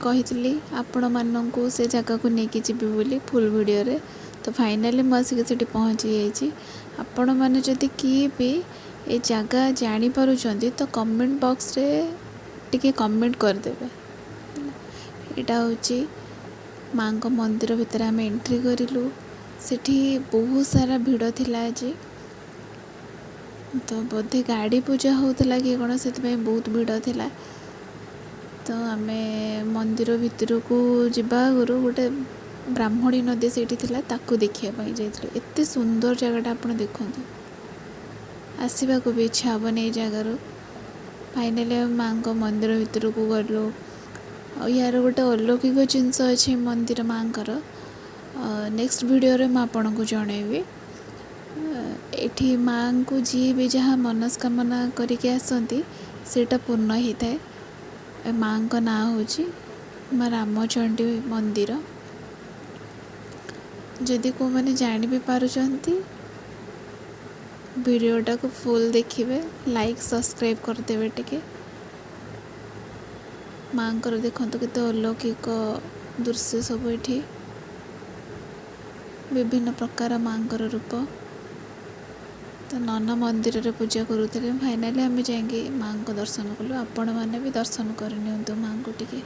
कही आपण मानू से जगह को लेकिन जीवी बोली फुल वीडियो रे। तो फाइनाली मुझे से पहुँची जाइए। आपण मैंने जदि किए भी ये जगह जापर तो कमेंट बॉक्स रे टिके कमेंट करदेवे। यहाँ हूँ माँ को मंदिर भितर आम एंट्री करूँ। सेठी बहुत सारा भिड़ थिला आज। तो बोधे गाड़ी पूजा होता कि कौन से बहुत भिड़ थिला। तो आम मंदिर भितर को जावा आगु गोटे ब्राह्मणी नदी से ताकू देखापी जाइए। एत सुंदर जगटा आप देखु आसवा को भी इच्छा हेनी जगार। फाइनाली माँ को मंदिर भितर को गलु। यार गोटे अलौकिक जिनस अच्छे मंदिर माँ कर। नेक्स्ट वीडियो रे आपन को जनइबी। एठी माँ को जी भी जहाँ मनस्कामना करके आसती सेटा पूर्ण होता है। माँ का ना हूँ माँ रामचंडी मंदिर। जदि को मैंने जान भी पारुचंती वीडियोटा को फुल देखिए, लाइक सब्सक्राइब करदेवे। टिके माँ को देखो केते अलौकिक दृश्य सब ये विभिन्न प्रकार माँ रूप। तो नना मंदिर रे पूजा करूँ। फाइनाली आम जाएंगे माँ को दर्शन कलु। आपण मैंने भी दर्शन करनी माँ को टिके।